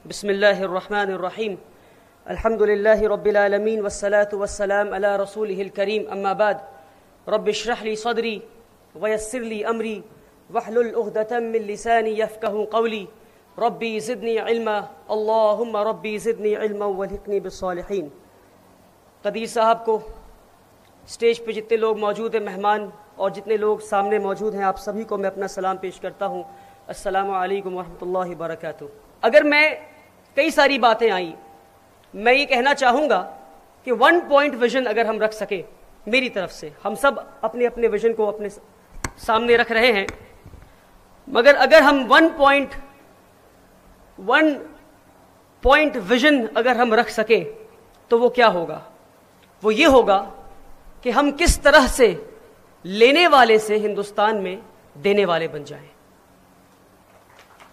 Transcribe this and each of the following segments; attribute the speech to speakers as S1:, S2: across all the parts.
S1: بسم اللہ الرحمن الرحیم الحمد للہ رب العالمین والصلاة والسلام علی رسولہ الکریم اما بعد رب اشرح لی صدری ویسر لی امری واحلل عقدۃ من لسانی یفقہوا قولی ربی زدنی علما اللہم ربی زدنی علما والحقنی بالصالحین۔ قدیر صاحب کو، اسٹیج پہ جتنے لوگ موجود ہیں مہمان اور جتنے لوگ سامنے موجود ہیں، آپ سبھی کو میں اپنا سلام پیش کرتا ہوں۔ السلام علیکم ورحمۃ اللہ وبرکاتہ۔ اگر میں کئی ساری باتیں آئیں، میں یہ کہنا چاہوں گا کہ 1 پوائنٹ ویژن اگر ہم رکھ سکیں میری طرف سے، ہم سب اپنے اپنے ویژن کو اپنے سامنے رکھ رہے ہیں، مگر اگر ہم 1 پوائنٹ ویژن اگر ہم رکھ سکیں تو وہ کیا ہوگا؟ وہ یہ ہوگا کہ ہم کس طرح سے لینے والے سے ہندوستان میں دینے والے بن جائیں،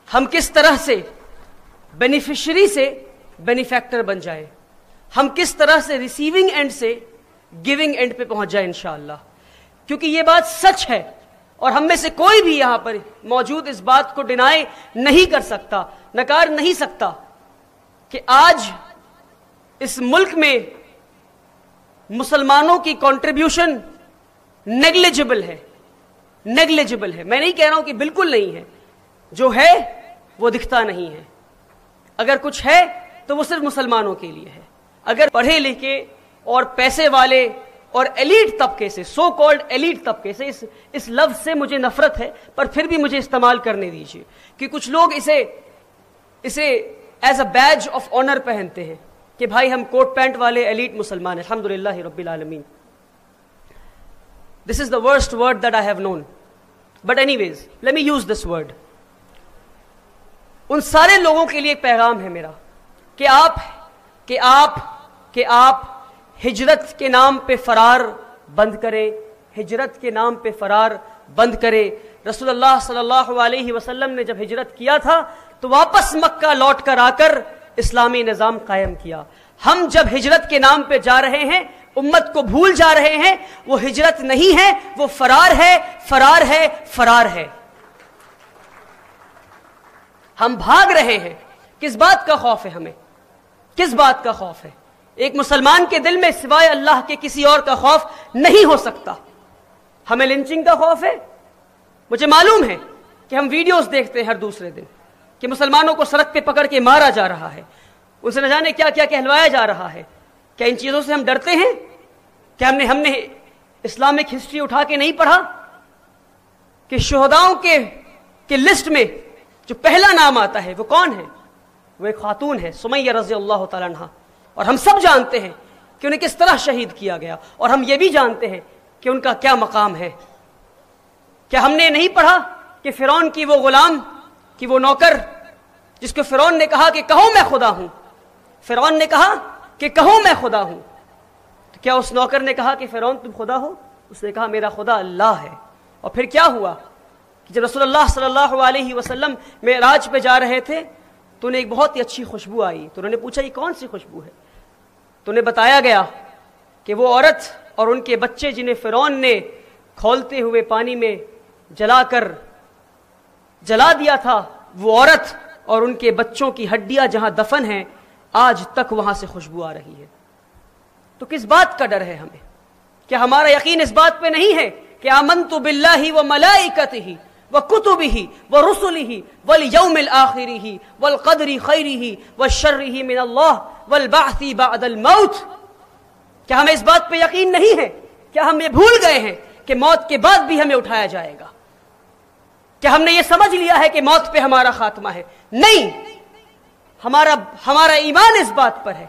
S1: ہم کس طرح سے بینیفیشری سے بینیفیکٹر بن جائیں، ہم کس طرح سے ریسیونگ اینڈ سے گیونگ اینڈ پہ پہنچ جائیں انشاءاللہ۔ کیونکہ یہ بات سچ ہے اور ہم میں سے کوئی بھی یہاں پر موجود اس بات کو ڈینائی نہیں کر سکتا، نکار نہیں سکتا کہ آج اس ملک میں مسلمانوں کی کنٹریبیوشن نیگلیجبل ہے۔ میں نہیں کہہ رہا ہوں کہ بالکل نہیں ہے، جو ہے وہ دکھتا نہیں ہے۔ اگر کچھ ہے تو وہ صرف مسلمانوں کے لیے ہے۔ اگر پڑھے لکھے اور پیسے والے اور ایلیٹ طبقے سے، سو کالڈ ایلیٹ طبقے سے، اس لفظ سے مجھے نفرت ہے پر پھر بھی مجھے استعمال کرنے دیجیے، کہ کچھ لوگ اسے as a badge of honour پہنتے ہیں کہ بھائی ہم کوٹ پینٹ والے ایلیٹ مسلمان ہیں۔ الحمدللہ رب العالمین۔ This is the worst word that I have known. But anyways, let me use this word. ان سارے لوگوں کے لیے ایک پیغام ہے میرا کہ آپ ہجرت کے نام پہ فرار بند کریں، ہجرت کے نام پہ فرار بند کریں۔ رسول اللہ صلی اللہ علیہ وسلم نے جب ہجرت کیا تھا تو واپس مکہ لوٹ کر آ کر اسلامی نظام قائم کیا۔ ہم جب ہجرت کے نام پہ جا رہے ہیں، امت کو بھول جا رہے ہیں، وہ ہجرت نہیں ہے، وہ فرار ہے۔ ہم بھاگ رہے ہیں۔ کس بات کا خوف ہے ہمیں؟ کس بات کا خوف ہے؟ ایک مسلمان کے دل میں سوائے اللہ کے کسی اور کا خوف نہیں ہو سکتا۔ ہمیں لنچنگ کا خوف ہے۔ مجھے معلوم ہے کہ ہم ویڈیوز دیکھتے ہیں ہر دوسرے دن کہ مسلمانوں کو سڑک پہ پکڑ کے مارا جا رہا ہے، ان سے نہ جانے کیا کیا کہلوایا جا رہا ہے۔ کیا ان چیزوں سے ہم ڈرتے ہیں؟ کیا ہم نے اسلامک ہسٹری اٹھا کے نہیں پڑھا کہ شہداؤں کے لسٹ میں جو پہلا نام آتا ہے وہ کون ہے؟ وہ ایک خاتون ہے، سمیہ رضی اللہ تعالیٰ عنہا، اور ہم سب جانتے ہیں کہ انہیں کس طرح شہید کیا گیا، اور ہم یہ بھی جانتے ہیں کہ ان کا کیا مقام ہے۔ کیا ہم نے نہیں پڑھا کہ فرعون کی وہ غلام، کی وہ نوکر جس کو فرعون نے کہا کہ کہو میں خدا ہوں، فرعون نے کہا کہ کہو میں خدا ہوں، تو کیا اس نوکر نے کہا کہ فرعون تم خدا ہو؟ اس نے کہا میرا خدا اللہ ہے۔ اور پھر کیا ہوا کہ جب رسول اللہ صلی اللہ علیہ وسلم معراج پہ جا رہے تھے تو انہیں ایک بہت ہی اچھی خوشبو آئی، تو انہوں نے پوچھا یہ کون سی خوشبو ہے؟ تو انہیں بتایا گیا کہ وہ عورت اور ان کے بچے جنہیں فرعون نے کھولتے ہوئے پانی میں جلا دیا تھا، وہ عورت اور ان کے بچوں کی ہڈیاں جہاں دفن ہیں آج تک وہاں سے خوشبو آ رہی ہے۔ تو کس بات کا ڈر ہے ہمیں؟ کیا ہمارا یقین اس بات پہ نہیں ہے کہ آمنت باللہ وملائکتہ وکتبہ ورسلہ والیوم الآخر والقدر خیرہ وشرہ من اللہ والبعث بعد الموت؟ کیا ہمیں اس بات پہ یقین نہیں ہے؟ کیا ہم یہ بھول گئے ہیں کہ موت کے بعد بھی ہمیں اٹھایا جائے گا؟ کیا ہم نے یہ سمجھ لیا ہے کہ موت پہ ہمارا خاتمہ ہے؟ نہیں، ہمارا ایمان اس بات پر ہے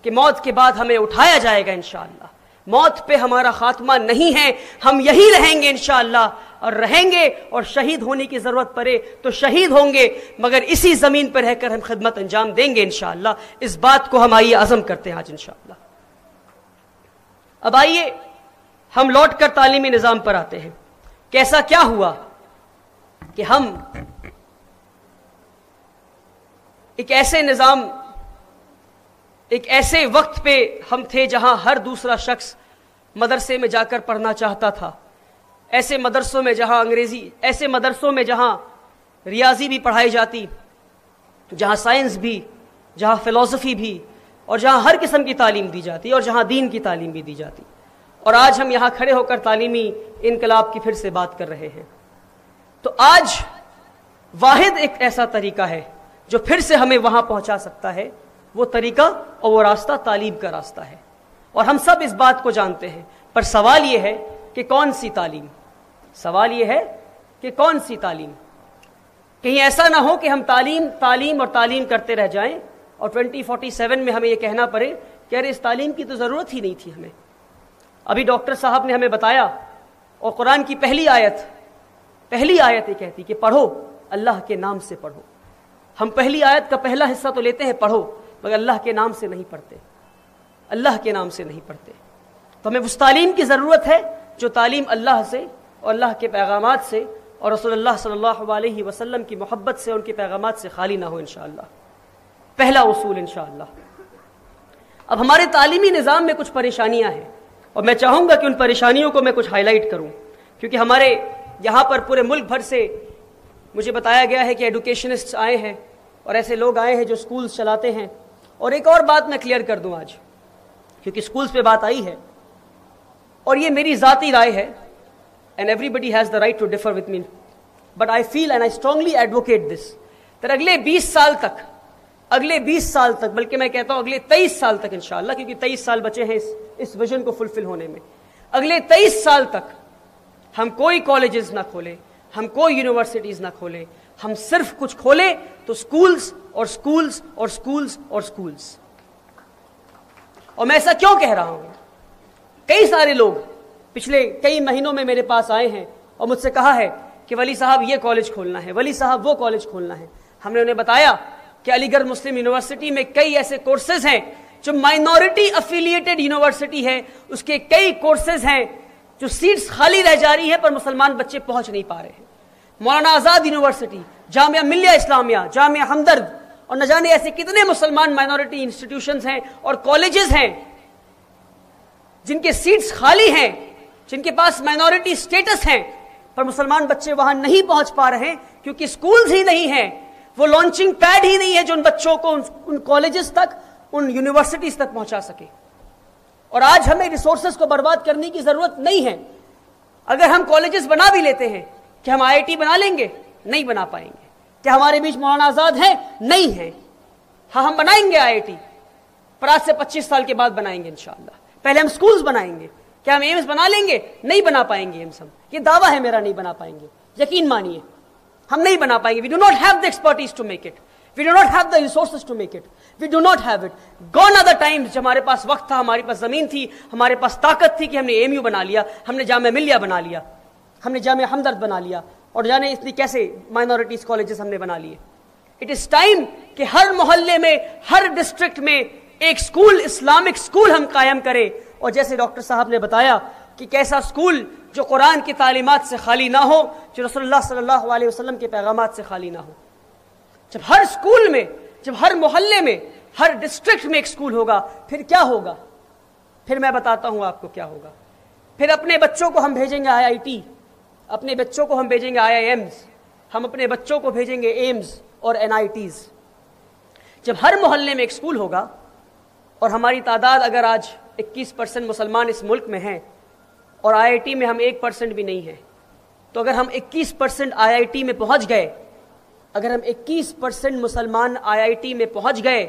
S1: کہ موت کے بعد ہمیں اٹھایا جائے گا انشاءاللہ۔ موت پہ ہمارا خاتمہ نہیں ہے، ہم یہی رہیں گے انشاءاللہ، اور رہیں گے، اور شہید ہونے کی ضرورت پڑے تو شہید ہوں گے، مگر اسی زمین پر رہ کر ہم خدمت انجام دیں گے انشاءاللہ۔ اس بات کو ہم آئیے عزم کرتے ہیں آج انشاءاللہ۔ اب آئیے ہم لوٹ کر تعلیمی نظام پر آتے ہیں۔ کیسا کیا ہوا کہ ہم ایک ایسے وقت پہ ہم تھے جہاں ہر دوسرا شخص مدرسے میں جا کر پڑھنا چاہتا تھا، ایسے مدرسوں میں جہاں ریاضی بھی پڑھائی جاتی، جہاں سائنس بھی جہاں فلسفی بھی اور جہاں ہر قسم کی تعلیم دی جاتی اور جہاں دین کی تعلیم بھی دی جاتی. اور آج ہم یہاں کھڑے ہو کر تعلیمی انقلاب کی پھر سے بات کر رہے ہیں. تو آج واحد ایک ایسا طریقہ ہے جو پھر سے ہمیں وہاں پہنچا سکتا ہے. وہ طریقہ اور وہ راستہ تعلیم کا راستہ ہے، اور ہم سب اس بات کو جانتے ہیں. پر سوال یہ ہے کہ کون سی تعلیم؟ سوال یہ ہے کہ کون سی تعلیم؟ کہیں ایسا نہ ہو کہ ہم تعلیم اور تعلیم کرتے رہ جائیں اور 2047 میں ہمیں یہ کہنا پڑے کہ ارے اس تعلیم کی تو ضرورت ہی نہیں تھی ہمیں. ابھی ڈاکٹر صاحب نے ہمیں بتایا، اور قرآن کی پہلی آیت یہ کہتی کہ پڑھو، اللہ کے نام سے پڑھو. ہم پہلی آیت کا پہلا حصہ تو لیتے ہیں پڑھو، مگر اللہ کے نام سے نہیں پڑھتے، اللہ کے نام سے نہیں پڑھتے. تو ہمیں اس تعلیم کی ضرورت ہے جو تعلیم اللہ سے اور اللہ کے پیغامات سے اور رسول اللہ صلی اللہ علیہ وسلم کی محبت سے، ان کے پیغامات سے خالی نہ ہو انشاءاللہ. پہلا اصول انشاءاللہ. اب ہمارے تعلیمی نظام میں کچھ پریشانیاں ہیں، اور میں چاہوں گا کہ ان پریشانیوں کو میں کچھ ہائی لائٹ کروں، کیونکہ ہمارے یہاں پر پورے ملک بھر سے مجھے بتایا گیا ہے کہ ایڈوکیشنسٹ آئے ہیں اور ایسے لوگ آئے ہیں جو سکولز چلاتے ہیں. اور ایک اور بات میں کلیئر کر دوں آج، کیونکہ سکولز پہ بات آئی ہے اور یہ میری ذاتی رائے ہے، and everybody has the right to differ with me, but I feel and I strongly advocate this that اگلے 20 سال تک بلکہ میں کہتا ہوں اگلے 23 سال تک انشاءاللہ، کیونکہ 23 سال بچے ہیں اس ویژن کو فلفل ہونے میں. اگلے 23 سال تک ہم کوئی کالجز نہ کھولیں، ہم کوئی یونیورسٹیز نہ کھولیں، ہم صرف کچھ کھولیں تو سکولز اور سکولز اور سکولز اور سکولز. اور میں ایسا کیوں کہہ رہا ہوں؟ کئی سارے لوگ پچھلے کئی مہینوں میں میرے پاس آئے ہیں اور مجھ سے کہا ہے کہ ولی صاحب یہ کالج کھولنا ہے، ولی صاحب وہ کالج کھولنا ہے. ہم نے انہیں بتایا کہ علی گڑھ مسلم یونیورسٹی میں کئی ایسے کورسز ہیں جو مائنورٹی افیلیٹڈ یونیورسٹی ہے، اس کے کئی کورسز ہیں جو سیٹس خالی رہ جا رہی ہیں پر مسلمان بچے پہنچ نہیں پا رہے ہیں. مولانا آزاد یونیورسٹی، جامعہ ملیہ اسلامیہ، جامعہ ہمدرد اور نہ جانے ایسے کتنے مسلمان مائنورٹی انسٹیٹیوشنز ہیں اور کالجز ہیں جن کے سیٹس خالی ہیں، جن کے پاس مائنورٹی سٹیٹس ہیں، پر مسلمان بچے وہاں نہیں پہنچ پا رہے ہیں کیونکہ سکولز ہی نہیں ہیں، وہ لانچنگ پیڈ ہی نہیں ہے جو ان بچوں کو ان کالجز تک، ان یونیورسٹیز تک پہنچا سکے. اور آج ہمیں ریسورسز کو برباد کرنے کی ضرورت نہیں ہے. اگر ہم کالجز بنا بھی لیتے ہیں، کہ ہم آئی آئی ٹی بنا لیں گے؟ نہیں بنا پائیں گے. کیا ہمارے بیچ مولانا آزاد ہیں؟ نہیں ہیں. ہاں ہم بنائیں گے آئی آئی ٹی، پر آج سے 25 سال کے بعد بنائیں گے انشاءاللہ. پہلے ہم سکولز بنائیں گے. کیا ہم ایمز بنا لیں گے؟ نہیں بنا پائیں گے ایمز. ہم یہ دعویٰ ہے میرا، نہیں بنا پائیں گے، یقین مانیے ہم نہیں بنا پائیں گے. We do not have the expertise to make it. We do not have the resources to make it. We do not have it. Gone are the times جب ہمارے پاس وقت تھا، ہمارے پاس زمین تھی، ہمارے پاس طاقت تھی کہ ہم نے ایم یو بنا لیا، ہم نے جامعہ ملیہ بنا لیا، ہم نے جامعہ ہمدرد بنا لیا، اور جانے اتنی کیسے مائنورٹیز کالجز ہم نے بنا لیے. اٹ از ٹائم کہ ہر محلے میں، ہر ڈسٹرکٹ میں ایک سکول، اسلامک سکول ہم قائم کریں. اور جیسے ڈاکٹر صاحب نے بتایا کہ کیسا سکول جو قرآن کی تعلیمات سے خالی نہ ہو، جو رسول اللہ صلی اللہ علیہ وسلم کے پیغامات سے خالی نہ ہو. جب ہر سکول میں، جب ہر محلے میں، ہر ڈسٹرکٹ میں ایک سکول ہوگا، پھر کیا ہوگا؟ پھر میں بتاتا ہوں آپ کو کیا ہوگا. پھر اپنے بچوں کو ہم بھیجیں گے آئی آئی ٹی، اپنے بچوں کو ہم بھیجیں گے آئی آئی ایمز، ہم اپنے بچوں کو بھیجیں گے ایمز اور این آئی ٹیز. جب ہر محلے میں ایک سکول ہوگا، اور ہماری تعداد اگر آج 21% مسلمان اس ملک میں ہیں اور آئی آئی ٹی میں ہم 1% بھی نہیں ہیں، تو اگر ہم 21% آئی آئی ٹی میں پہنچ گئے، اگر ہم 21% مسلمان آئی آئی ٹی میں پہنچ گئے،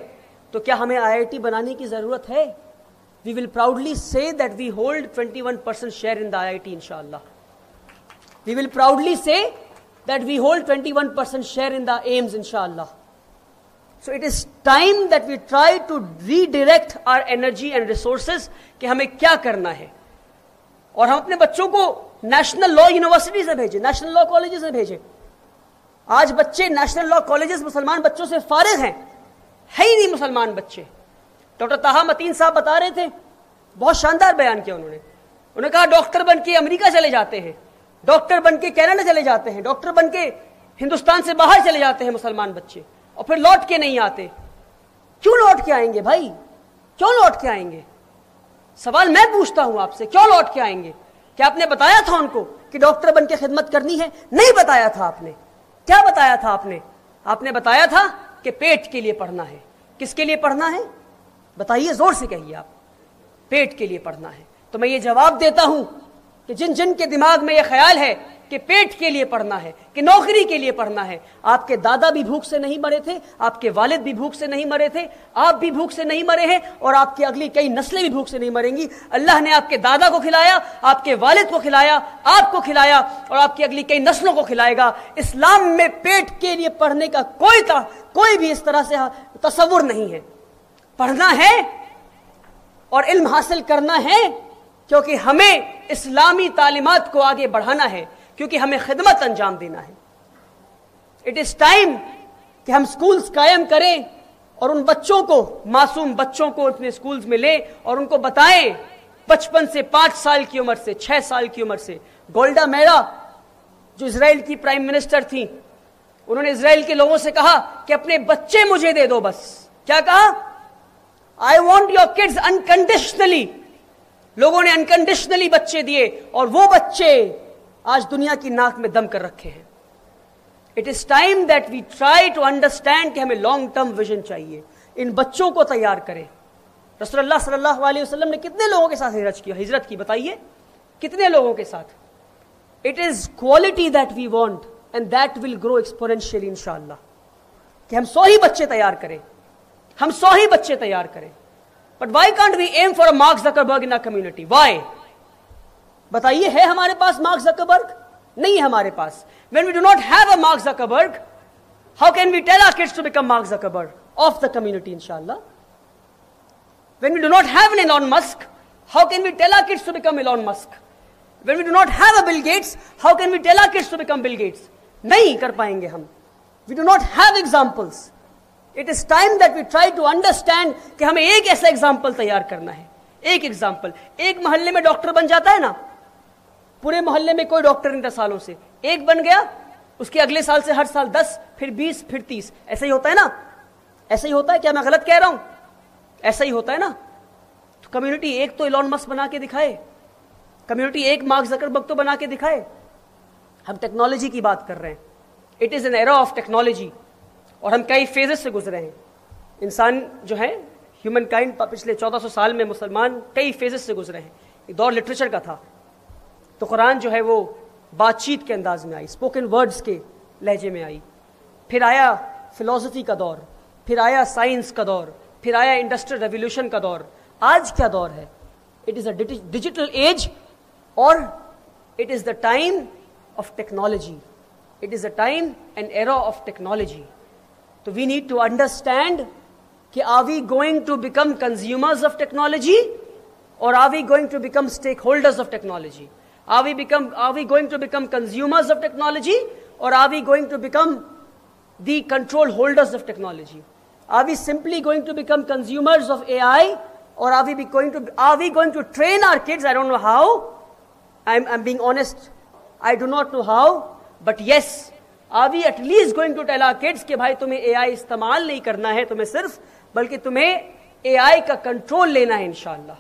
S1: تو کیا ہمیں آئی آئی ٹی بنانے کی ضرورت ہے؟ We will proudly say that we hold 21% share in the IIT inshallah. We will proudly say that we hold 21% share in the AIMS inshallah. So it is time that we try to redirect our energy and resources کہ ہمیں کیا کرنا ہے، اور ہم اپنے بچوں کو نیشنل لا یونیورسٹی سے بھیجیں، نیشنل لا کالجز سے بھیجیں. آج بچے نیشنل لا کالجز مسلمان بچوں سے فارغ ہیں، ہے ہی نہیں مسلمان بچے. ڈاکٹر طاہا متین صاحب بتا رہے تھے، بہت شاندار بیان کیا انہوں نے کہا ڈاکٹر بن کے امریکہ چلے جاتے ہیں، ڈاکٹر بن کے کینیڈا چلے جاتے ہیں، ڈاکٹر بن کے ہندوستان سے باہر چلے جاتے ہیں مسلمان بچے، اور پھر لوٹ کے نہیں آتے. کیوں لوٹ کے آئیں گے بھائی؟ کیوں لوٹ کے آئیں گے؟ سوال میں پوچھتا ہوں آپ سے، کیوں لوٹ کے آئیں گے؟ کیا آپ نے بتایا تھا ان کو کہ ڈاکٹر بن کے خدمت کرنی ہے؟ نہیں بتایا تھا آپ نے. کیا بتایا تھا آپ نے؟ آپ نے بتایا تھا کہ پیٹ کے لیے پڑھنا ہے، کس کے لیے پڑھنا ہے؟ بتائیے، زور سے کہیے آپ. پیٹ کے لیے پڑھنا ہے. تو میں یہ جواب دیتا ہوں کہ جن جن کے دماغ میں یہ خیال ہے کہ پیٹ کے لیے پڑھنا ہے، کہ نوکری کے لیے پڑھنا ہے، آپ کے دادا بھی بھوک سے نہیں مرے تھے، آپ کے والد بھی بھوک سے نہیں مرے تھے، آپ بھی بھوک سے نہیں مرے ہیں، اور آپ کی اگلی کئی نسلیں بھی بھوک سے نہیں مریں گی. اللہ نے آپ کے دادا کو کھلایا، آپ کے والد کو کھلایا، آپ کو کھلایا، اور آپ کی اگلی کئی نسلوں کو کھلائے گا. اسلام میں پیٹ کے لیے پڑھنے کا کوئی بھی اس طرح سے تصور نہیں ہے. پڑھنا ہے اور علم حاصل کرنا ہے، کیونکہ ہمیں اسلامی تعلیمات کو آگے بڑھانا ہے، کیونکہ ہمیں خدمت انجام دینا ہے. اٹ از ٹائم کہ ہم سکولز قائم کریں اور ان بچوں کو، معصوم بچوں کو اپنے سکولز میں لیں اور ان کو بتائیں بچپن سے، 5 سال کی عمر سے، 6 سال کی عمر سے. گولڈا میرا جو اسرائیل کی پرائم منسٹر تھیں، انہوں نے اسرائیل کے لوگوں سے کہا کہ اپنے بچے مجھے دے دو بس. کیا کہا؟ I want your kids unconditionally. لوگوں نے انکنڈیشنلی بچے دیے، اور وہ بچے آج دنیا کی ناک میں دم کر رکھے ہیں. It is time that we try to understand کہ ہمیں لانگ ٹرم ویژن چاہیے. ان بچوں کو تیار کریں. رسول اللہ صلی اللہ علیہ وسلم نے کتنے لوگوں کے ساتھ ہجرت کی بتائیے؟ کتنے لوگوں کے ساتھ؟ It is quality that we want and that will grow exponentially انشاءاللہ. کہ ہم 100 ہی بچے تیار کریں، ہم 100 ہی بچے تیار کریں. But why can't we aim for a Mark Zuckerberg in our community? Why? بتائیے، ہے ہمارے پاس مارک زکربرگ؟ نہیں ہے ہمارے پاس. When we do not have a Mark Zuckerberg, how can we tell our kids to become Mark Zuckerberg of the community, inshallah? When we do not have an Elon Musk, how can we tell our kids to become Elon Musk? When we do not have a Bill Gates, how can we tell our kids to become Bill Gates? نہیں کر پائیں گے ہم. We do not have examples. It is time that we try to understand کہ ہمیں ایک ایسا example تیار کرنا ہے. ایک ایگزامپل. ایک محلے میں ڈاکٹر بن جاتا ہے نا، پورے محلے میں کوئی ڈاکٹر نہیں تھا سالوں سے، ایک بن گیا، اس کے اگلے سال سے ہر سال 10، پھر 20، پھر 30. ایسا ہی ہوتا ہے نا؟ ایسا ہی ہوتا ہے. کیا میں غلط کہہ رہا ہوں؟ ایسا ہی ہوتا ہے نا. تو کمیونٹی ایک تو ایلون مسک بنا کے دکھائے، کمیونٹی ایک مارک زکربرگ تو بنا کے دکھائے. ہم ٹیکنالوجی کی بات کر رہے ہیں. It is an era of technology, اور ہم کئی فیزز سے گزرے ہیں. انسان جو ہے، ہیومن کائنڈ، پچھلے 1400 سال میں مسلمان کئی فیزز سے گزرے ہیں. ایک دور لٹریچر کا تھا، تو قرآن جو ہے وہ بات چیت کے انداز میں آئی، اسپوکن ورڈز کے لہجے میں آئی. پھر آیا فلسفی کا دور، پھر آیا سائنس کا دور، پھر آیا انڈسٹریل ریولیوشن کا دور. آج کیا دور ہے؟ It is a digital age, اور it is the time of technology. It is a time and era of technology. تو وی نیڈ ٹو انڈرسٹینڈ کہ are we going to become consumers of technology, اور are we going to become stakeholders of technology? Are we going to become consumers of technology, or are we going to become the control holders of technology? Are we simply going to become consumers of AI, or are we going to train our kids? I don't know how. I'm being honest. I do not know how. But yes, are we at least going to tell our kids کہ بھائی تمہیں AI استعمال نہیں کرنا ہے تمہیں صرف، بلکہ تمہیں AI کا کنٹرول لینا ہے انشاءاللہ،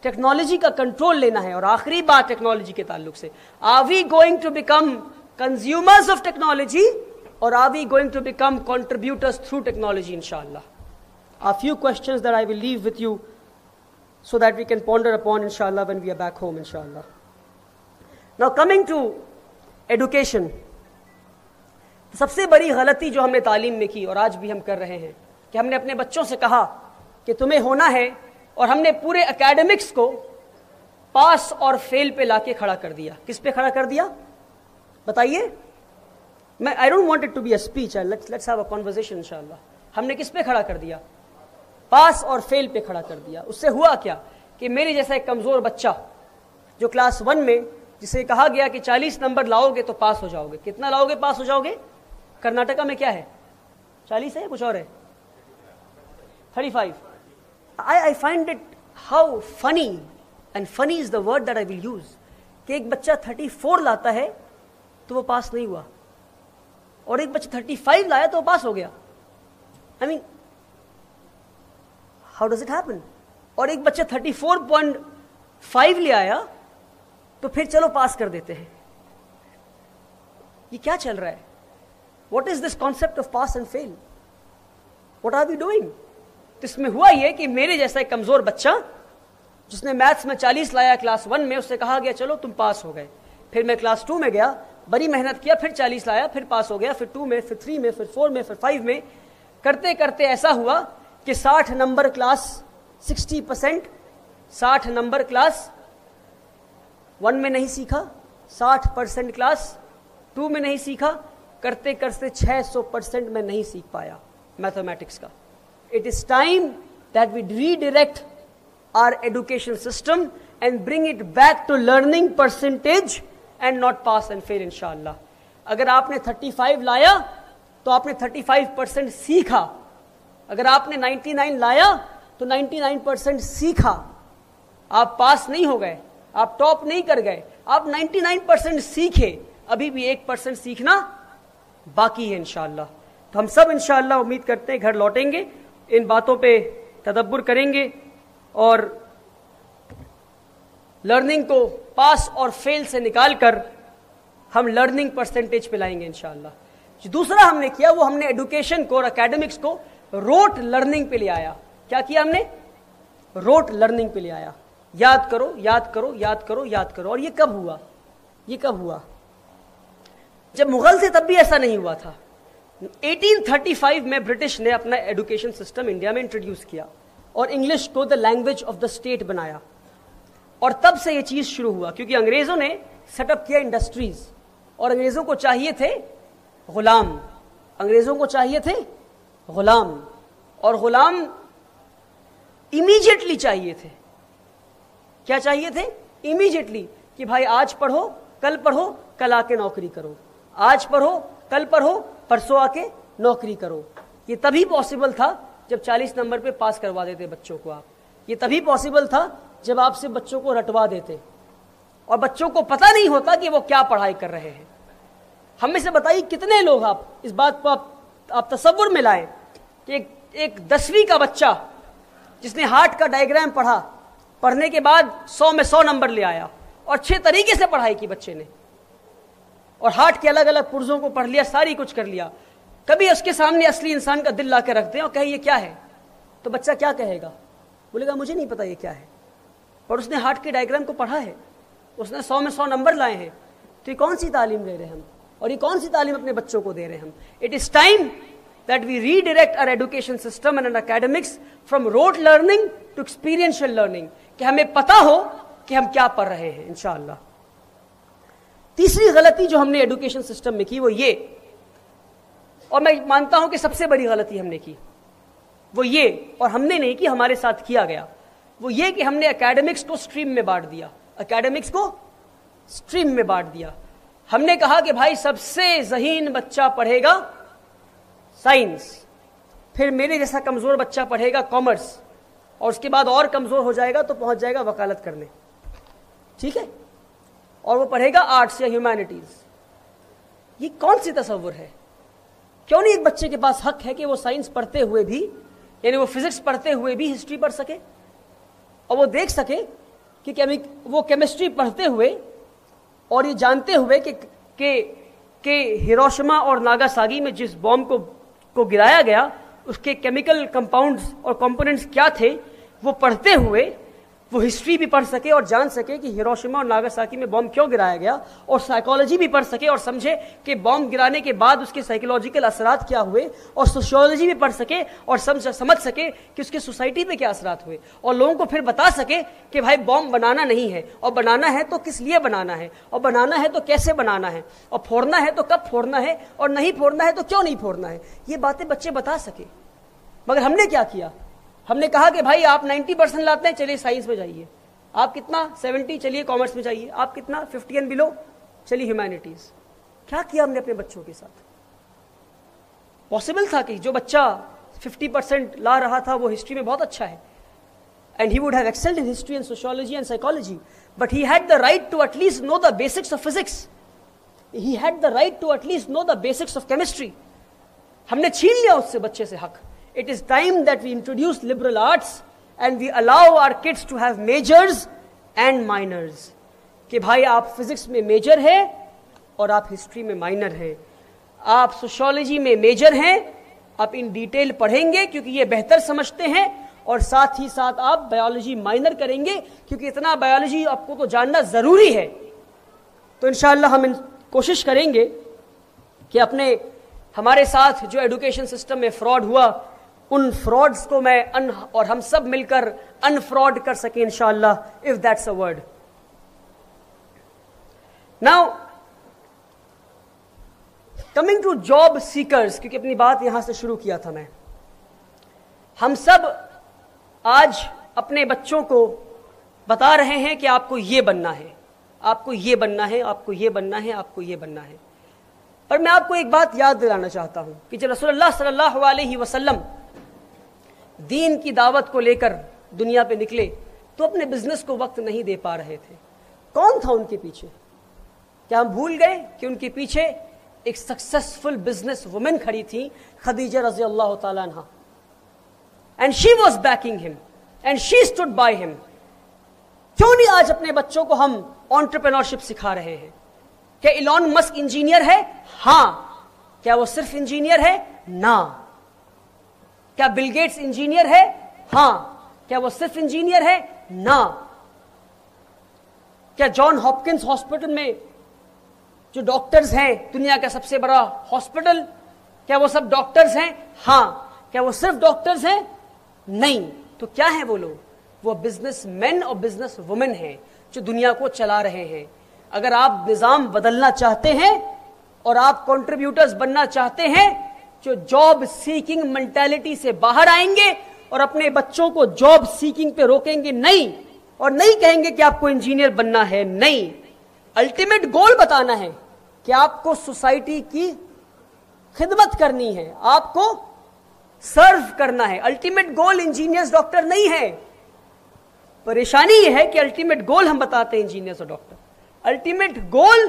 S1: ٹیکنالوجی کا کنٹرول لینا ہے. اور آخری بات ٹیکنالوجی کے تعلق سے، are we going to become consumers of technology, اور are we going to become contributors through technology انشاءاللہ؟ A few questions that I will leave with you so that we can ponder upon inshallah when we are back home inshallah. Now coming to education, سب سے بڑی غلطی جو ہم نے تعلیم میں کی اور آج بھی ہم کر رہے ہیں کہ ہم نے اپنے بچوں سے کہا کہ تمہیں ہونا ہے، اور ہم نے پورے اکیڈمکس کو پاس اور فیل پہ لا کے کھڑا کر دیا. کس پہ کھڑا کر دیا بتائیے؟ میں I don't want it to be a speech. Let's have a conversation inshallah. ہم نے کس پہ کھڑا کر دیا؟ پاس اور فیل پہ کھڑا کر دیا. اس سے ہوا کیا کہ میری جیسا ایک کمزور بچہ جو کلاس 1 میں، جسے کہا گیا کہ 40 نمبر لاؤ گے تو پاس ہو جاؤ گے. کتنا لاؤ گے پاس ہو جاؤ گے؟ کرناٹکا میں کیا ہے؟ 40 ہے یا کچھ اور ہے؟ 35. I find it how funny, and funny is the word that I will use, کہ ایک بچہ 34 لاتا ہے تو وہ پاس نہیں ہوا، اور ایک بچہ 35 لایا تو وہ پاس ہو گیا. I mean, how does it happen? اور ایک بچہ 34.5 لے آیا تو پھر چلو پاس کر دیتے ہیں. یہ کیا چل رہا ہے؟ What is this concept of pass and fail? What are we doing? تو اس میں ہوا یہ کہ میرے جیسا ایک کمزور بچہ جس نے میتھس میں 40 لایا کلاس 1 میں، اس سے کہا گیا چلو تم پاس ہو گئے. پھر میں کلاس 2 میں گیا، بڑی محنت کیا، پھر 40 لایا، پھر پاس ہو گیا، پھر 2 میں، پھر 3 میں، پھر 4 میں، پھر 5 میں. کرتے کرتے ایسا ہوا کہ 60 نمبر کلاس 60%، 60 نمبر کلاس 1 میں نہیں سیکھا، 60% کلاس 2 میں نہیں سیکھا، کرتے کرتے 600% میں نہیں سیکھ پایا میتھمیٹکس کا. It is time that we redirect our education system and bring it back to learning percentage and not pass and fail inshallah. اگر آپ نے 35 لایا تو آپ نے 35% سیکھا، اگر آپ نے 99 لایا تو 99% سیکھا. آپ پاس نہیں ہو گئے، آپ ٹاپ نہیں کر گئے، آپ 99% سیکھے، ابھی بھی 1% سیکھنا باقی ہے انشاءاللہ. تو ہم سب انشاءاللہ امید کرتے ہیں گھر لوٹیں گے، ان باتوں پہ تدبر کریں گے اور لرننگ کو پاس اور فیل سے نکال کر ہم لرننگ پرسنٹیج پہ لائیں گے انشاءاللہ. جو دوسرا ہم نے کیا وہ ہم نے ایڈوکیشن کو اور اکیڈمکس کو روٹ لرننگ پہ لے آیا. کیا کیا ہم نے؟ روٹ لرننگ پہ لے آیا. یاد کرو یاد کرو یاد کرو یاد کرو. اور یہ کب ہوا؟ یہ کب ہوا؟ جب مغل تھے تب بھی ایسا نہیں ہوا تھا. 1835 میں برٹش نے اپنا ایڈوکیشن سسٹم انڈیا میں انٹروڈیوس کیا اور انگلش کو the language of the state بنایا. اور تب سے یہ چیز شروع ہوا کیونکہ انگریزوں نے سیٹ اپ کیا انڈسٹریز، اور انگریزوں کو چاہیے تھے غلام، انگریزوں کو چاہیے تھے غلام، اور غلام امیجیٹلی چاہیے تھے. کیا چاہیے تھے؟ امیجیٹلی، کہ بھائی آج پڑھو کل پڑھو کل آ کے نوکری کرو، آج پڑھو کل پڑھو پرسوں آ کے نوکری کرو. یہ تبھی پاسبل تھا جب 40 نمبر پہ پاس کروا دیتے بچوں کو آپ. یہ تبھی پاسبل تھا جب آپ سے بچوں کو رٹوا دیتے اور بچوں کو پتہ نہیں ہوتا کہ وہ کیا پڑھائی کر رہے ہیں. ہم میں سے بتائیے کتنے لوگ آپ اس بات کو آپ تصور میں لائیں کہ ایک 10ویں کا بچہ جس نے ہارٹ کا ڈائیگرام پڑھا، پڑھنے کے بعد 100 میں 100 نمبر لے آیا اور اچھے طریقے سے پڑھائی کی بچے نے، اور ہارٹ کے الگ الگ پرزوں کو پڑھ لیا، ساری کچھ کر لیا. کبھی اس کے سامنے اصلی انسان کا دل لا کے رکھ دیں اور کہیں یہ کیا ہے، تو بچہ کیا کہے گا؟ بولے گا مجھے نہیں پتا یہ کیا ہے. اور اس نے ہارٹ کے ڈائیگرام کو پڑھا ہے، اس نے 100 میں 100 نمبر لائے ہیں. تو یہ کون سی تعلیم دے رہے ہیں ہم، اور یہ کون سی تعلیم اپنے بچوں کو دے رہے ہیں ہم؟ It is time that we redirect our education system and academics from rote learning to experiential learning, کہ ہمیں پتا ہو کہ ہم کیا پڑھ رہے ہیں انشاءاللہ. تیسری غلطی جو ہم نے ایڈوکیشن سسٹم میں کی وہ یہ، اور میں مانتا ہوں کہ سب سے بڑی غلطی ہم نے کی وہ یہ، اور ہم نے نہیں کی، ہمارے ساتھ کیا گیا، وہ یہ کہ ہم نے اکیڈمکس کو اسٹریم میں بانٹ دیا. اکیڈمکس کو اسٹریم میں بانٹ دیا. ہم نے کہا کہ بھائی سب سے ذہین بچہ پڑھے گا سائنس، پھر میرے جیسا کمزور بچہ پڑھے گا کامرس، اور اس کے بعد اور کمزور ہو جائے گا تو پہنچ جائے گا وکالت کرنے، ٹھیک ہے، اور وہ پڑھے گا آرٹس یا ہیومینٹیز. یہ کون سی تصور ہے؟ کیوں نہیں ایک بچے کے پاس حق ہے کہ وہ سائنس پڑھتے ہوئے بھی، یعنی وہ فزکس پڑھتے ہوئے بھی ہسٹری پڑھ سکے، اور وہ دیکھ سکے کہ وہ کیمسٹری پڑھتے ہوئے اور یہ جانتے ہوئے کہ ہیروشیما اور ناگاساکی میں جس بام کو گرایا گیا اس کے کیمیکل کمپاؤنڈز اور کمپوننٹس کیا تھے، وہ پڑھتے ہوئے وہ ہسٹری بھی پڑھ سکے اور جان سکے کہ ہیروشیما اور ناگاساکی میں بام کیوں گرایا گیا، اور سائیکالوجی بھی پڑھ سکے اور سمجھے کہ بام گرانے کے بعد اس کے سائیکولوجیکل اثرات کیا ہوئے، اور سوشیولوجی بھی پڑھ سکے اور سمجھ سکے کہ اس کے سوسائٹی پہ کیا اثرات ہوئے، اور لوگوں کو پھر بتا سکے کہ بھائی بام بنانا نہیں ہے، اور بنانا ہے تو کس لیے بنانا ہے، اور بنانا ہے تو کیسے بنانا ہے، اور پھوڑنا ہے تو کب پھوڑنا ہے، اور نہیں پھوڑنا ہے تو کیوں نہیں پھوڑنا ہے. یہ باتیں بچے بتا سکے. مگر ہم نے کیا کیا؟ ہم نے کہا کہ بھائی آپ 90% لاتے ہیں، چلیے سائنس میں جائیے. آپ کتنا؟ 70، چلیے کامرس میں جائیے. آپ کتنا؟ 50 اینڈ بلو، چلیے ہیومینٹیز. کیا کیا ہم نے اپنے بچوں کے ساتھ؟ پاسبل تھا کہ جو بچہ 50% لا رہا تھا وہ ہسٹری میں بہت اچھا ہے، and he would have excelled in history and sociology and psychology, but he had the right to at least know the basics of physics. He had the right to at least know the basics of chemistry. ہم نے چھین لیا اس سے بچے سے حق. It is time that we introduce liberal arts and we allow our kids to have majors and minors. کہ بھائی آپ فزکس میں میجر ہیں اور آپ ہسٹری میں مائنر ہیں، آپ سوشیولوجی میں میجر ہیں آپ ان ڈیٹیل پڑھیں گے کیونکہ یہ بہتر سمجھتے ہیں، اور ساتھ ہی ساتھ آپ بایولوجی مائنر کریں گے کیونکہ اتنا بایولوجی آپ کو تو جاننا ضروری ہے. تو انشاءاللہ ہم کوشش کریں گے کہ ہمارے ساتھ جو ایڈوکیشن سسٹم میں فراڈ ہوا ان فراڈز کو میں اور ہم سب مل کر انفراڈ کر سکیں انشاءاللہ، if that's a word. Now coming to job seekers، کیونکہ اپنی بات یہاں سے شروع کیا تھا میں، ہم سب آج اپنے بچوں کو بتا رہے ہیں کہ آپ کو یہ بننا ہے، آپ کو یہ بننا ہے، آپ کو یہ بننا ہے، آپ کو یہ بننا ہے. پر میں آپ کو ایک بات یاد دلانا چاہتا ہوں کہ جب رسول اللہ صلی اللہ علیہ وسلم دین کی دعوت کو لے کر دنیا پہ نکلے تو اپنے بزنس کو وقت نہیں دے پا رہے تھے. کون تھا ان کے پیچھے؟ کیا ہم بھول گئے کہ ان کے پیچھے ایک سکسیسفل بزنس وومن کھڑی تھی، خدیجہ رضی اللہ تعالیٰ عنہ، and she was backing him and she stood by him. کیوں نہیں آج اپنے بچوں کو ہم انٹرپرینورشپ سکھا رہے ہیں؟ کیا ایلون مسک انجینئر ہے؟ ہاں. کیا وہ صرف انجینئر ہے؟ نہ. کیا بل گیٹس انجینئر ہے؟ ہاں. کیا وہ صرف انجینئر ہے؟ نہ. کیا جان ہاپکنس ہاسپٹل میں جو ڈاکٹرز ہیں، دنیا کا سب سے بڑا ہاسپٹل، کیا وہ سب ڈاکٹرز ہیں؟ ہاں. کیا وہ صرف ڈاکٹرز ہیں؟ نہیں. تو کیا ہیں وہ لوگ؟ وہ بزنس مین اور بزنس وومن ہیں جو دنیا کو چلا رہے ہیں. اگر آپ نظام بدلنا چاہتے ہیں اور آپ کنٹریبیوٹرز بننا چاہتے ہیں جو جاب سیکنگ مینٹیلٹی سے باہر آئیں گے اور اپنے بچوں کو جاب سیکنگ پہ روکیں گے نہیں، اور نہیں کہیں گے کہ آپ کو انجینئر بننا ہے، نہیں، الٹیمیٹ گول بتانا ہے کہ آپ کو سوسائٹی کی خدمت کرنی ہے، آپ کو سرو کرنا ہے. الٹیمیٹ گول انجینئرز ڈاکٹر نہیں ہے. پریشانی یہ ہے کہ الٹیمیٹ گول ہم بتاتے ہیں انجینئرز اور ڈاکٹر، الٹیمیٹ گول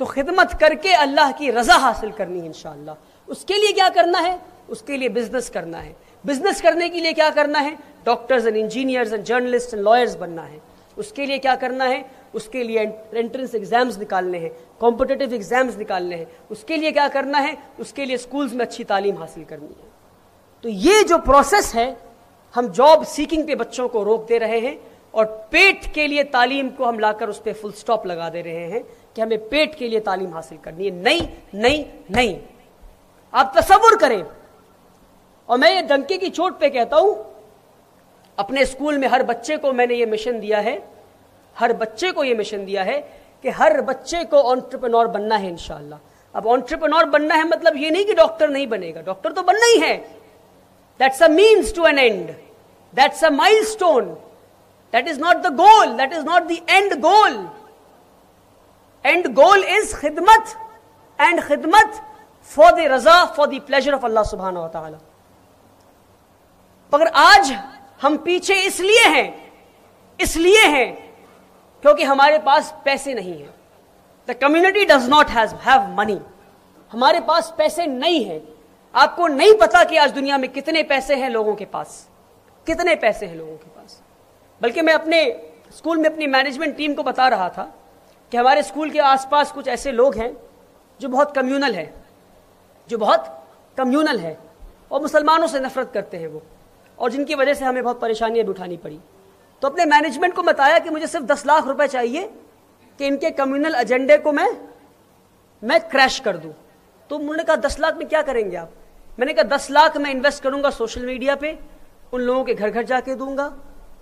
S1: تو خدمت کر کے اللہ کی رضا حاصل کرنی ہے انشاءاللہ. اس کے لیے کیا کرنا ہے؟ اس کے لیے بزنس کرنا ہے. بزنس کرنے کے لیے کیا کرنا ہے؟ Doctors and engineers and journalist and lawyers بننا ہے. اس کے لیے کیا کرنا ہے؟ اس کے لیے انٹرنس ایگزامز نکالنے ہیں، کمپٹیٹیو ایگزامز نکالنے ہیں. اس کے لیے کیا کرنا ہے؟ اس کے لیے اسکولز میں اچھی تعلیم حاصل کرنی ہے. تو یہ جو پروسیس ہے، ہم جاب سیکنگ پہ بچوں کو روک دے رہے ہیں اور پیٹ کے لیے تعلیم کو ہم لا کر اس پہ فل سٹاپ لگا دے رہے ہیں کہ ہمیں پیٹ کے لیے تعلیم حاصل کرنی ہے. نہیں نہیں نہیں. آپ تصور کریں، اور میں یہ ڈنکے کی چوٹ پہ کہتا ہوں، اپنے اسکول میں ہر بچے کو میں نے یہ مشن دیا ہے، ہر بچے کو یہ مشن دیا ہے کہ ہر بچے کو انٹرپرینور بننا ہے انشاءاللہ. اب انٹرپرینور بننا ہے مطلب یہ نہیں کہ ڈاکٹر نہیں بنے گا، ڈاکٹر تو بننا ہی ہے. That's a means to an end. That's a milestone. That is not the goal. That is not the end goal. End goal is khidmat, and khidmat for the raza, for the pleasure of Allah subhanahu wa ta'ala. مگر آج ہم پیچھے اس لیے ہیں کیونکہ ہمارے پاس پیسے نہیں ہیں. The community does not have money. ہمارے پاس پیسے نہیں ہیں. آپ کو نہیں پتا کہ آج دنیا میں کتنے پیسے ہیں لوگوں کے پاس، کتنے پیسے ہیں لوگوں کے پاس. بلکہ میں اپنے اسکول میں اپنی مینجمنٹ ٹیم کو بتا رہا تھا کہ ہمارے اسکول کے آس پاس کچھ ایسے لوگ ہیں جو بہت کمیونل ہے اور مسلمانوں سے نفرت کرتے ہیں وہ، اور جن کی وجہ سے ہمیں بہت پریشانیاں بھی اٹھانی پڑی. تو اپنے مینجمنٹ کو بتایا کہ مجھے صرف 10 لاکھ روپے چاہیے کہ ان کے کمیونل ایجنڈے کو میں کریش کر دوں. تو انہوں نے کہا 10 لاکھ میں کیا کریں گے آپ؟ میں نے کہا 10 لاکھ میں انویسٹ کروں گا سوشل میڈیا پہ، ان لوگوں کے گھر گھر جا کے دوں گا،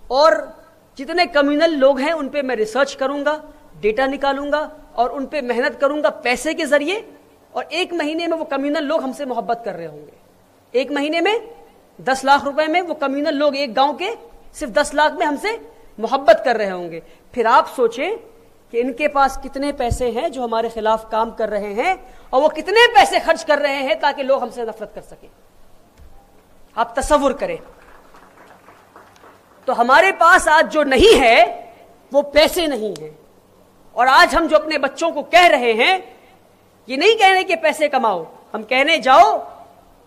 S1: اور جتنے کمیونل لوگ ہیں ان پہ میں ریسرچ کروں گا، ڈیٹا نکالوں گا اور ان پہ محنت کروں گا پیسے کے ذریعے، اور 1 مہینے میں وہ کمیونل لوگ ہم سے محبت کر رہے ہوں گے. 1 مہینے میں 10 لاکھ روپے میں وہ کمیونل لوگ ایک گاؤں کے صرف 10 لاکھ میں ہم سے محبت کر رہے ہوں گے. پھر آپ سوچیں کہ ان کے پاس کتنے پیسے ہیں جو ہمارے خلاف کام کر رہے ہیں، اور وہ کتنے پیسے خرچ کر رہے ہیں تاکہ لوگ ہم سے نفرت کر سکیں. آپ تصور کریں. تو ہمارے پاس آج جو نہیں ہے وہ پیسے نہیں ہیں. اور آج ہم جو اپنے بچوں کو کہہ رہے ہیں، یہ نہیں کہنے کہ پیسے کماؤ، ہم کہنے جاؤ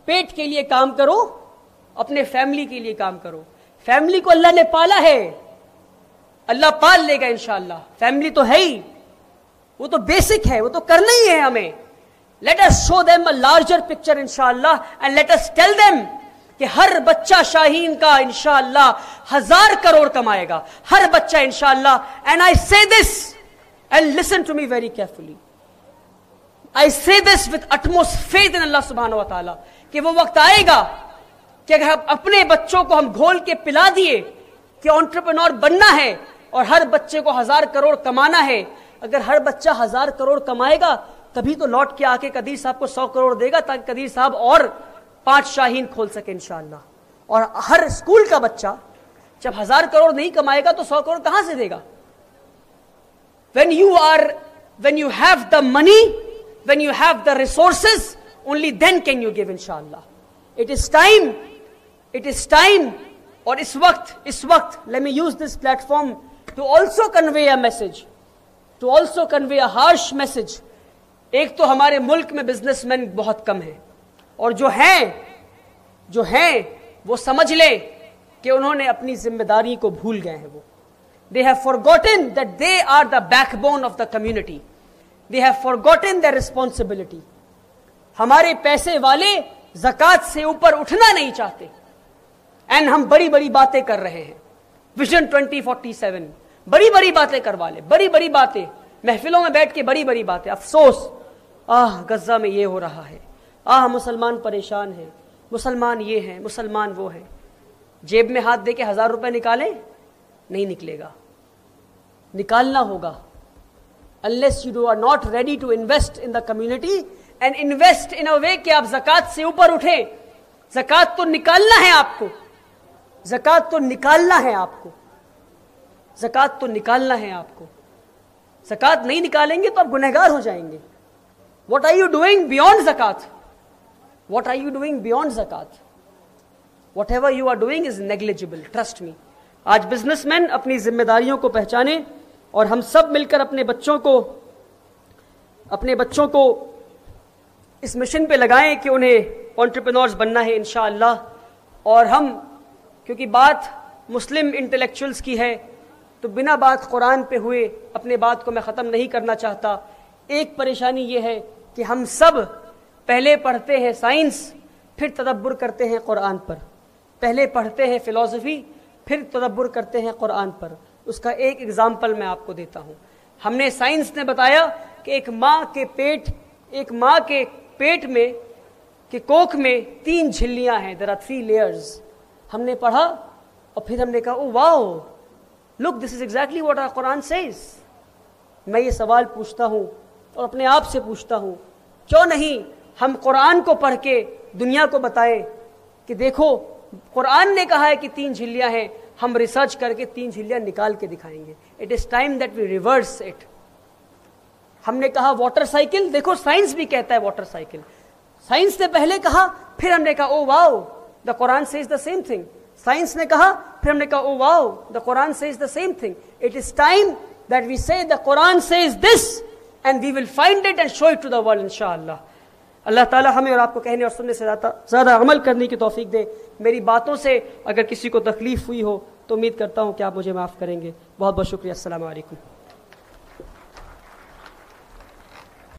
S1: پیٹ کے لیے کام کرو، اپنے فیملی کے لیے کام کرو. فیملی کو اللہ نے پالا ہے، اللہ پال لے گا انشاءاللہ. فیملی تو ہے ہی، وہ تو بیسک ہے، وہ تو کرنا ہی ہے ہمیں. Let us show them a larger picture inshallah and let us tell them کہ ہر بچہ شاہین کا انشاءاللہ 1000 کروڑ کمائے گا, ہر بچہ انشاءاللہ. And I say this, and listen to me very carefully, I say this with utmost faith in Allah subhanahu wa ta'ala, کہ وہ وقت آئے گا کہ اگر اپنے بچوں کو ہم گھول کے پلا دیے کہ انٹرپرینور بننا ہے اور ہر بچے کو 1000 کروڑ کمانا ہے, اگر ہر بچہ 1000 کروڑ کمائے گا تبھی تو لوٹ کے آ کے قدیر صاحب کو 100 کروڑ دے گا تاکہ قدیر صاحب اور 5 شاہین کھول سکے انشاءاللہ. اور ہر اسکول کا بچہ جب 1000 کروڑ نہیں کمائے گا تو 100 کروڑ کہاں سے دے گا؟ when you have the money, when you have the resources, only then can you give inshallah. It is time اور اس وقت let me use this platform to also convey a message, to also convey a harsh message. ایک تو ہمارے ملک میں business man بہت کم ہیں, اور جو ہیں وہ سمجھ لیں کہ انہوں نے اپنی ذمہ داری کو بھول گئے ہیں. وہ they have forgotten that they are the backbone of the community. They have forgotten their responsibility. ہمارے پیسے والے زکوٰۃ سے اوپر اٹھنا نہیں چاہتے, اینڈ ہم بڑی بڑی باتیں کر رہے ہیں. ویژن 2047 بڑی باتیں کروا لے, بڑی باتیں محفلوں میں بیٹھ کے بڑی باتیں. افسوس, غزہ میں یہ ہو رہا ہے, مسلمان پریشان ہیں, مسلمان یہ ہیں, مسلمان وہ ہیں. جیب میں ہاتھ دے کے 1000 روپے نکالیں, نہیں نکلے گا, نکالنا ہوگا. unless you are not ready to invest in the community and invest in a way کہ آپ زکوٰۃ سے اوپر اٹھیں. زکوٰۃ تو نکالنا ہے آپ کو, زکوٰۃ تو نکالنا ہے آپ کو, زکوٰۃ تو نکالنا ہے آپ کو. زکوٰۃ نہیں نکالیں گے تو آپ گنہگار ہو جائیں گے. What are you doing beyond zakat? What are you doing beyond zakat? Whatever you are doing is negligible, trust me. آج بزنس مین اپنی ذمہ داریوں کو پہچانے اور ہم سب مل کر اپنے بچوں کو اس مشن پہ لگائیں کہ انہیں انٹرپرینورز بننا ہے انشاءاللہ. اور ہم کیونکہ بات مسلم انٹلیکچوئلز کی ہے تو بنا بات قرآن پہ ہوئے اپنے بات کو میں ختم نہیں کرنا چاہتا. ایک پریشانی یہ ہے کہ ہم سب پہلے پڑھتے ہیں سائنس, پھر تدبر کرتے ہیں قرآن پر, پہلے پڑھتے ہیں فلسفی, پھر تدبر کرتے ہیں قرآن پر. اس کا ایک ایگزامپل میں آپ کو دیتا ہوں. ہم نے سائنس نے بتایا کہ ایک ماں کے پیٹ میں کہ کوکھ میں 3 جھلیاں ہیں, there are 3 layers. ہم نے پڑھا اور پھر ہم نے کہا oh wow, look this is exactly what our Quran says. میں یہ سوال پوچھتا ہوں اور اپنے آپ سے پوچھتا ہوں, کیوں نہیں ہم قرآن کو پڑھ کے دنیا کو بتائیں کہ دیکھو قرآن نے کہا ہے کہ 3 جھلیاں ہیں, ہم ریسرچ کر کے 3 جھلیاں نکال کے دکھائیں گے. It is time that we reverse it. ہم نے کہا واٹر سائیکل, دیکھو سائنس بھی کہتا ہے واٹر سائیکل. سائنس نے پہلے کہا, پھر ہم نے کہا oh wow the Quran says the same thing. Science نے کہا, پھر ہم نے کہا oh wow the Quran says the same thing. It is time that we say the Quran says this and we will find it and show it to the world انشاءاللہ. اللہ تعالیٰ ہمیں اور آپ کو کہنے اور سننے سے زیادہ عمل کرنے کی توفیق دے. میری باتوں سے اگر کسی کو تکلیف ہوئی ہو تو امید کرتا ہوں کہ آپ مجھے معاف کریں گے. بہت بہت شکریہ. السلام علیکم.